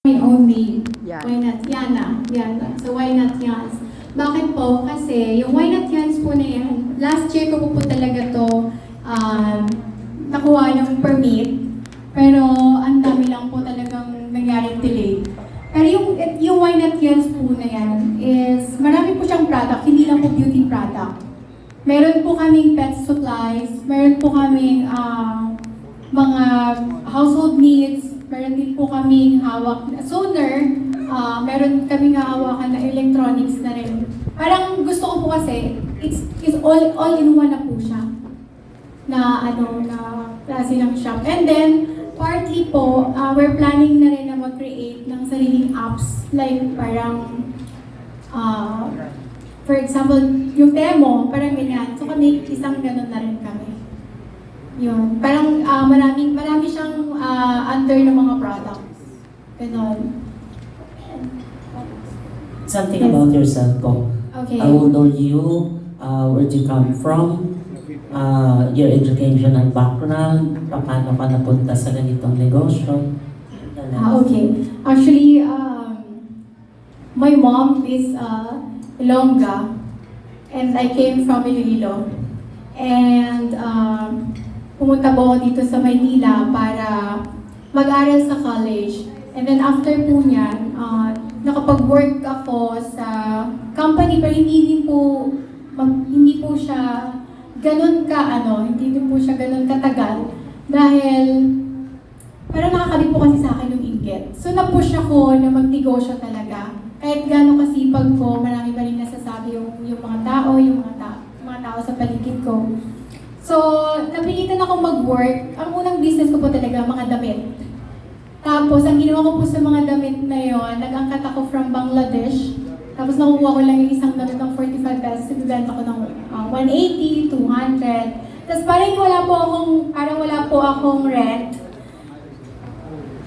my own name. Yan. Why not Yana? Yana. So why not Yans? Bakit po? Kasi yung why not Yans po na yan, last year ko po talaga to nakuha ng permit. Pero ang dami lang po talagang nangyaring delay. Pero yung why not Yans po na yan is marami po siyang product, hindi lang po beauty product. Meron po kaming pet supplies, meron po kaming mga household needs, meron din po kaming hawak na sonar, meron kaming hawakan na electronics na rin. Parang gusto ko po kasi, it's all in one na po siya. Na klase ng shop. And then, partly po, we're planning na rin na mag-create ng sariling apps. Like parang, for example, yung demo, parang ganyan. So kami, isang ganun na rin kami. Yun. Parang marami siyang under ng mga products. Ganon. Something Yes. about yourself po. Okay. How old are you? Where'd you come from? Your education and background? Paano ka napunta sa ganitong negosyo? Okay. Actually, my mom is Ilongga and I came from Iloilo. And pumunta po ako dito sa Maynila para mag-aral sa college. And then after po niyan, nakapag-work ako sa company pero hindi po siya ganun katagal dahil parang nakakabit po kasi sa akin yung inggit. So na-push ako na magnegosyo talaga. Kahit gano'ng kasipag ko, marami pa rin nasasabi yung mga tao, mga tao sa paligid ko. So, napilitan ako mag-work. Ang unang business ko po talaga, mga damit. Tapos, ang ginawa ko po sa mga damit na yon, nag-angkat ako from Bangladesh. Tapos, nakukuha ko lang yung isang damit ng 45 pesos. Ibibenta ko ng 180, 200. Tapos, parang wala po akong rent.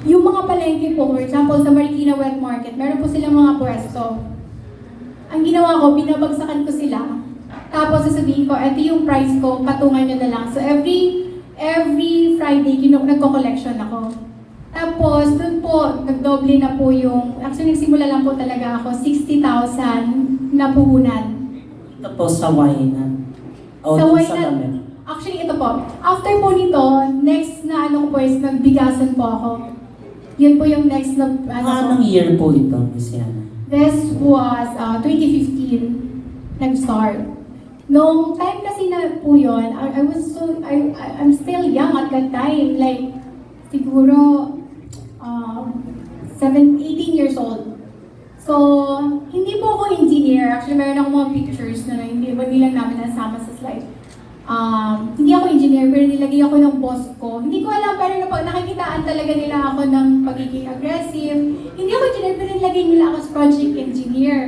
Yung mga palengke po, for example, sa Marikina Wet Market, meron po silang mga pwesto. Ang ginawa ko, binabagsakan ko sila. Tapos sasabihin ko, ito yung price ko, patungan nyo na lang. So every Friday, nagko-collection ako. Tapos dun po, nagdoble na po actually nagsimula lang po talaga ako, 60,000 na puhunan. Ito po sa wine. Sa wine. Actually, ito po. After po nito, next na ko po is nagbigasan po ako. Yun po yung next na Anong year po ito, Miss Yana? This was 2015, nag-start. Noong time kasi na po yun, I'm still young at that time. Like, siguro 18 years old. So, hindi po ako engineer. Actually, meron akong mga pictures na hindi lang namin nasama sa slide. Hindi ako engineer, pero nilagay ako ng boss ko. Hindi ko alam, pero nakikitaan talaga nila ako ng pagiging aggressive. Hindi ako engineer, pero nilagay nila ako as project engineer.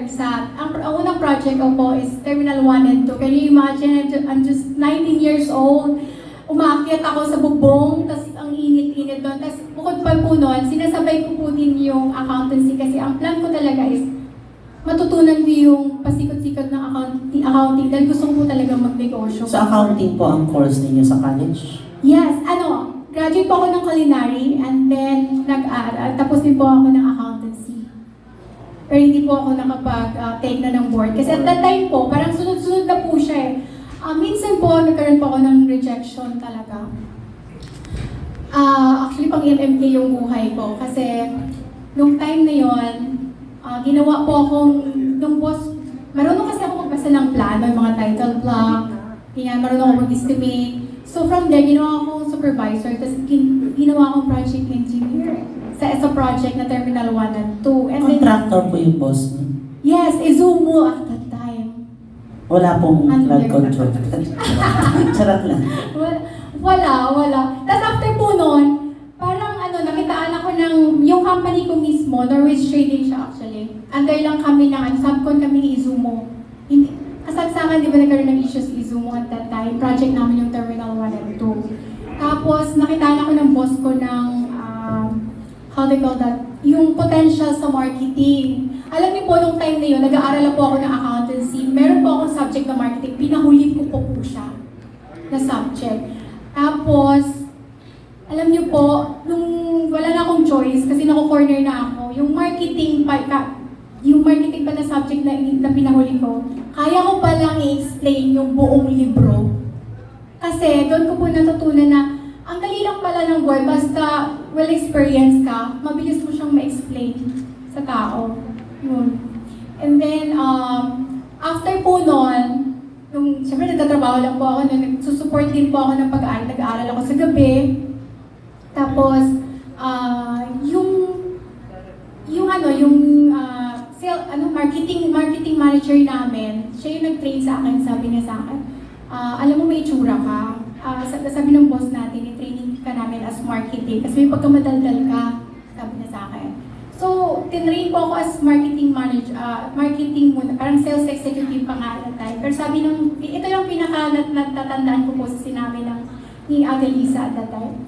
Ang unang project ko po is Terminal 1 and 2. Can you imagine, I'm just 19 years old. Umaakyat ako sa bubong, tapos ang init-init doon. Tapos bukod pa po noon, sinasabay ko po din yung accountancy kasi ang plan ko talaga is matutunan ko yung pasikot-sikot ng accounting dahil gusto ko po talaga magnegosyo. Sa accounting po ang course ninyo sa college? Yes, graduate po ako ng culinary and then tapos din po ako ng accountancy. Pero hindi po ako nakapag-take na ng board. Kasi at that time po, parang sunod-sunod na po siya eh. Minsan po, nagkaroon po ako ng rejection talaga. Actually, pang MMK yung buhay ko. Kasi, nung time na yon, ginawa po nung boss, marunong kasi ako magbasa ng plano, yung mga title block, marunong ako mag-estimate. So from there, ginawa akong supervisor, tapos ginawa akong project engineer sa project na Terminal 1 and 2. And Contractor po yung boss niyo? Yes, Izumo at that time. Wala pong flood control. Charot lang. Wala. Tapos after po nun, parang nakitaan ako yung company ko mismo, Norwich Trading siya actually. Under lang kami subcon kami ni Izumo. Kasagsagan, di ba nagkaroon ng issues si Izumo at that time? Project namin yung Terminal 1 and 2. Tapos nakitaan ako ng boss ko ng, how they call that? Yung potential sa marketing. Alam niyo po, nung time na yun, nag-aaral po ako ng accountancy. Meron po akong subject na marketing. Pinahuli ko po siya na subject. Tapos, alam niyo po, nung wala na akong choice kasi nako-corner na ako, yung marketing pa na subject na pinahuli ko, kaya ko palang i-explain yung buong libro. Kasi doon ko po natutunan na ang dali lang pala ng word, basta well-experienced ka, mabilis mo siyang ma-explain sa tao. Yun. And then, after po nun, siyempre nagtatrabaho lang po ako, nagsusupport din po ako ng pag-aaral. Nag-aaral ako sa gabi. Tapos, marketing manager namin, siya yung nag-train sa akin, sabi niya sa akin, alam mo may itsura ka. Sabi ng boss natin, i-training ka namin as marketing kasi may pagkamadaldal ka, sabi niya sa akin. So, tinrain po ako as marketing manager, marketing muna, parang sales executive pa nga at time. Pero sabi ito yung natatandaan ko po sa sinabi ni Adelisa at that time.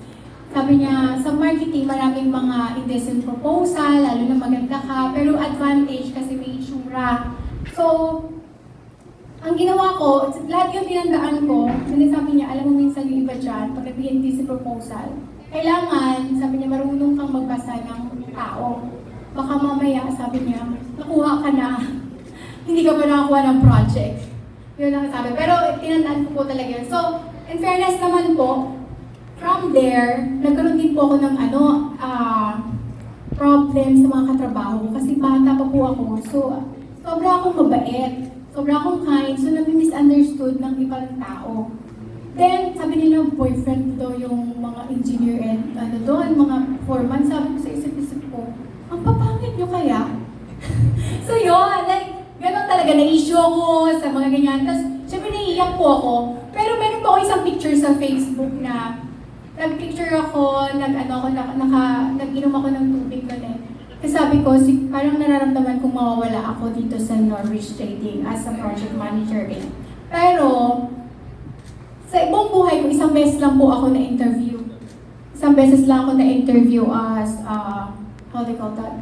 Sabi niya, sa marketing, maraming mga investment proposal, lalo na maganda ka, pero advantage kasi may itsura. So, ang ginawa ko, lahat yung tinandaan ko, and then sabi niya, alam mo minsan yung iba dyan, pag nagbigyan si proposal, kailangan, sabi niya, marunong kang magbasa ng tao. Baka mamaya, sabi niya, nakuha ka na, hindi ka pa nakakuha ng project. Yun ang sabi. Pero tinandaan ko po talaga yun. So, in fairness naman po, from there, nagkaroon din po ako ng problem sa mga katrabaho ko kasi bata pa po ako. So, sobra akong mabait, sobra akong kind, so nami-misunderstood ng ibang tao. Then, sabi nila, boyfriend daw yung mga engineer and mga foreman. Sabi ko sa isip-isip ko, ang papangit nyo kaya? So yun, like, gano'n talaga, na-issue ako sa mga ganyan. Tapos, syempre naiiyak po ako. Pero meron po ako isang picture sa Facebook na nag-picture ako, nag-inom ako ng tubig doon eh. Kasi sabi ko, parang nararamdaman kong mawawala ako dito sa Norwich Trading as a project manager eh. Pero, sa ibang buhay ko, isang beses lang po ako na-interview. Isang beses lang ako na-interview as, how do you call that?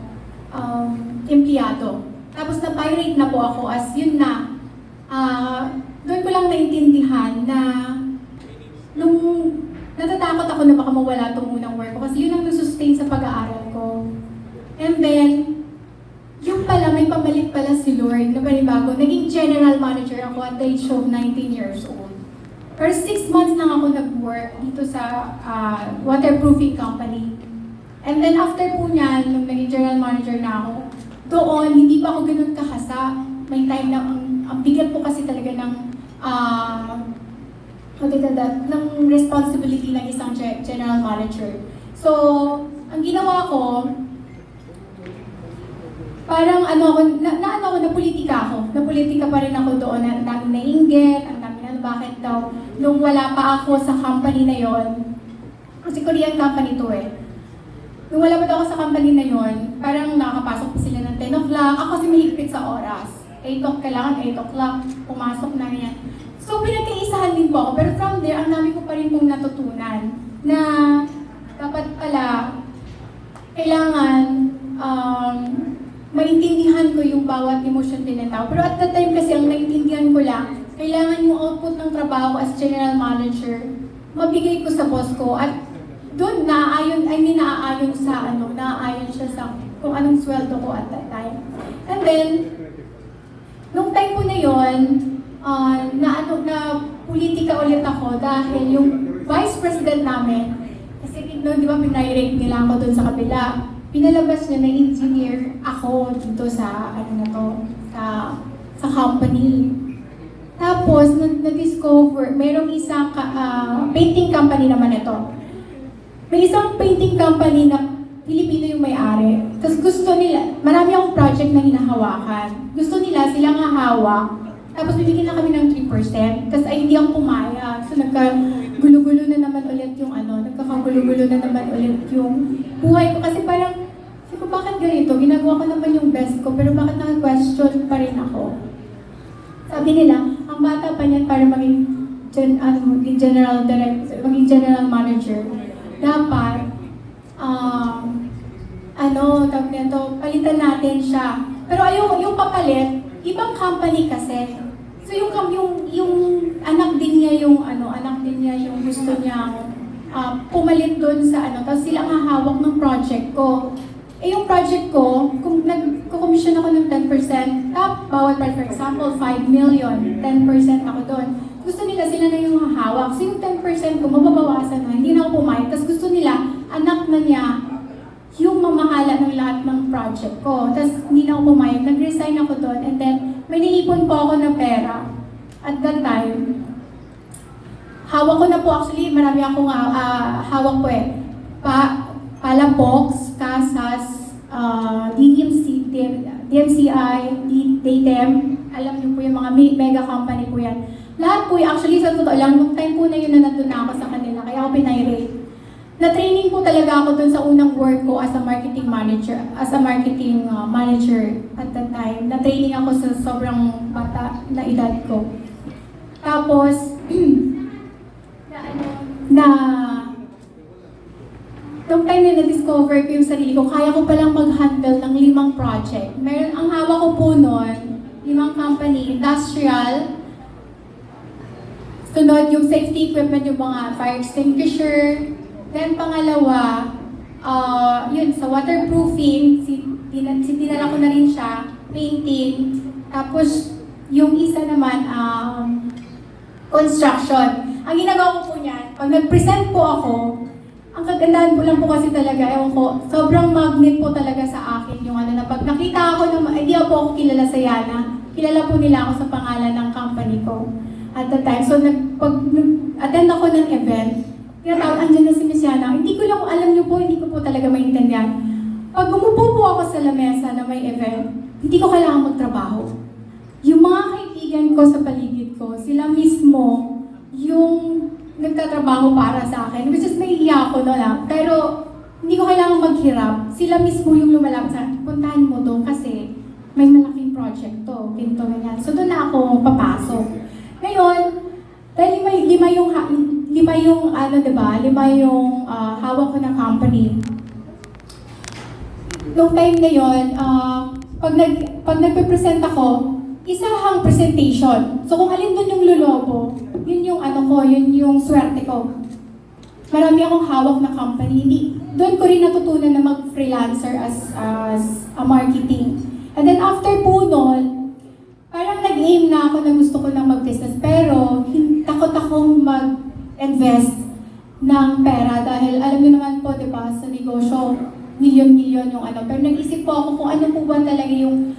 Empleyado. Tapos na-pirate na po ako as yun na. Doon ko lang naintindihan na nung natatakot ako na baka mawala itong unang work ko kasi yun ang nasusustain sa pag-aaral ko. And then, yung pala, may pamalit pala si Lord na panibago. Naging general manager ako at the age of 19 years old. Pero 6 months lang ako nag-work dito sa waterproofing company. And then after po niyan, nung naging general manager na ako, doon, hindi pa ako ganun kahasa. May time na, ang bigat po kasi talaga ng ng responsibility ng isang general manager. So, ang ginawa ko, parang napolitika ako. Napolitika pa rin ako doon. Ang dami nainggit, ang dami na bakit daw. Nung wala pa ako sa company na yon, kasi Korean company to eh. Nung wala pa daw ako sa company na yon, parang nakakapasok pa sila ng 10 o'clock. Ako kasi mahigpit sa oras. 8 o'clock, pumasok na yan. So, pinagkaisahan din po ako. Pero from there, ang dami ko pa rin pong natutunan na dapat pala kailangan maintindihan ko yung bawat emosyon din ng tao. Pero at that time kasi, ang naintindihan ko lang, kailangan yung output ng trabaho as general manager, mabigay ko sa boss ko. At doon, naaayon siya sa kung anong sweldo ko at that time. And then, nung time ko na yon, na politika ulit ako dahil yung vice president namin, kasi noon di ba pinirate nila ako doon sa kabila, pinalabas niya na engineer ako dito sa sa company. Tapos na-discover, mayroong isang painting company naman ito. May isang painting company na Pilipino yung may-ari. Tapos gusto nila, marami akong project na hinahawakan. Gusto nila silang hahawak. Tapos bibigyan na kami ng 3%. Tapos ay hindi ako pumayag. So nagkagulo-gulo na naman ulit yung nagkakagulo-gulo na naman ulit yung buhay ko. Kasi parang, sabi ko, bakit ganito? Ginagawa ko naman yung best ko, pero bakit naka-question pa rin ako? Sabi nila, ang bata pa niyan para maging general director, maging general manager. Dapat, tawag nito, palitan natin siya. Pero yung papalit, ibang company kasi. So yung anak din niya yung gusto niya pumalit doon sa tapos sila ang hahawak ng project ko. Eh yung project ko, kung nag-commission ako ng 10%, bawat part, for example, 5 million, 10% ako doon. Gusto nila sila na yung hahawak. So yung 10% ko, mababawasan na, hindi na ako pumayag. Tapos gusto nila, anak na niya, yung mamahala ng lahat ng project ko. Tapos hindi na ako pumayag. Nag-resign ako doon. And then, may naipon po ako na pera. At that time, hawak ko na po actually, marami akong hawak po eh. Palabox, Casas, DMCI, DATEM, alam niyo po yung mga mega company po yan. Lahat po, actually sa totoo lang, nung time po na yun na nandun na ako sa kanila, kaya ako pinay-rate. Na-training po talaga ako dun sa unang work ko as a marketing manager, at that time. Na-training ako sa sobrang bata na edad ko. Tapos, nung time na na-discover ko yung sarili ko, kaya ko palang mag-handle ng 5 project. Ang hawak ko po noon, 5 company, industrial, sunod yung safety equipment, yung mga fire extinguisher. Then pangalawa, yun, sa waterproofing, dinala ko na rin siya, painting. Tapos yung isa naman, construction. Ang ginagawa ko po niyan, pag nag-present po ako, ang kagandahan po lang po kasi talaga, ewan ko, sobrang magnet po talaga sa akin yung ano na pag nakita ako ng, hindi po ako kilala sa Yana, kilala po nila ako sa pangalan ng company ko at the time. So pag nag-attend ako ng event, tinatawag, andyan na si Miss Yana. Hindi ko lang, alam niyo po, hindi ko po talaga maintindihan. Pag umupo po ako sa lamesa na may event, hindi ko kailangan magtrabaho. Yung mga kaibigan ko sa paligid ko, sila mismo yung nagtatrabaho para sa akin. Which is may iya ako no lang. Pero hindi ko kailangan maghirap. Sila mismo yung lumalapit sa akin, puntahan mo to kasi may malaking project to. Ganito, ganyan. So doon na ako papasok. Ngayon, dahil lima yung hawak ko ng company. Noong time na yun, pag nagpe-present ako, isahang presentation. So kung alin doon yung lulobo, yun yung yun yung swerte ko. Marami akong hawak na company. Doon ko rin natutunan na mag-freelancer as a marketing. And then after po noon, parang nag-aim na ako na gusto ko nang mag-business. Pero takot akong mag-invest ng pera dahil alam niyo naman po, di ba, sa negosyo, milyon-milyon yung ano. Pero nag-isip po ako kung ano po ba talaga yung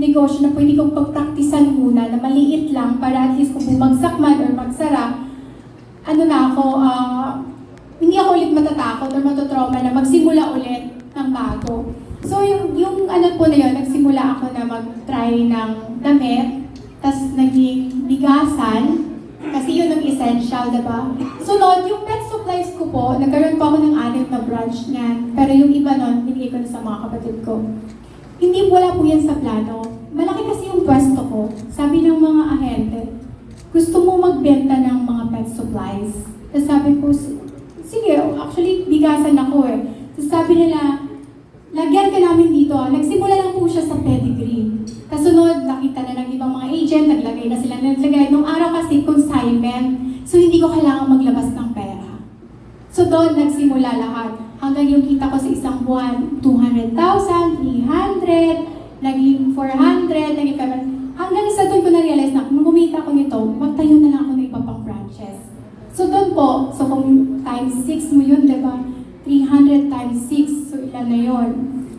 negosyo na pwede kong pagpraktisan muna na maliit lang para at least kung bumagsak man or magsara, hindi ako ulit matatakot or matotrauma na magsimula ulit ng bago. So yung po na yun, nagsimula ako na mag-try ng damit, tas naging bigasan, kasi yun ang essential, diba? Sunod, yung pet supplies ko po, nagkaroon po ako ng 6 na branch niyan, pero yung iba nun, binigay ko na sa mga kapatid ko. Hindi wala po yan sa plano. Malaki kasi yung pwesto ko. Sabi ng mga ahente, gusto mo magbenta ng mga pet supplies? Tapos sabi ko, sige, actually, bigasan ako eh. Tapos sabi nila, lagyan ka namin dito. Nagsimula lang po siya sa pedigree. Kasunod, nakita na ng ibang mga agent, naglagay na sila. Nung araw kasi, consignment. So, hindi ko kailangan maglabas ng pera. So, doon nagsimula lahat. Hanggang yung kita ko sa isang buwan, 200,000, 300, naging 400, naging 500. Hanggang isa doon ko na-realize na kung kumita ko nito, magtayo na lang ako ng iba pang branches. So doon po, so kung times 6 mo yun, diba? 300 times 6, so ilan na yun.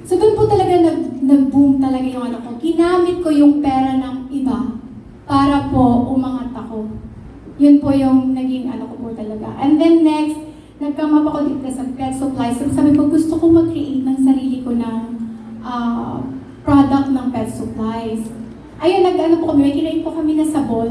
So doon po talaga nag-boom talaga yung ano ko. Ginamit ko yung pera ng iba para po umangat ako. Yun po yung naging ano ko po talaga. And then next, nag-come up ako dito sa pet supplies. So sabi ko, gusto ko mag-create ng sarili ko ng product ng pet supplies. Ayun, nag-ano po kami, may kinait po kami na sabon.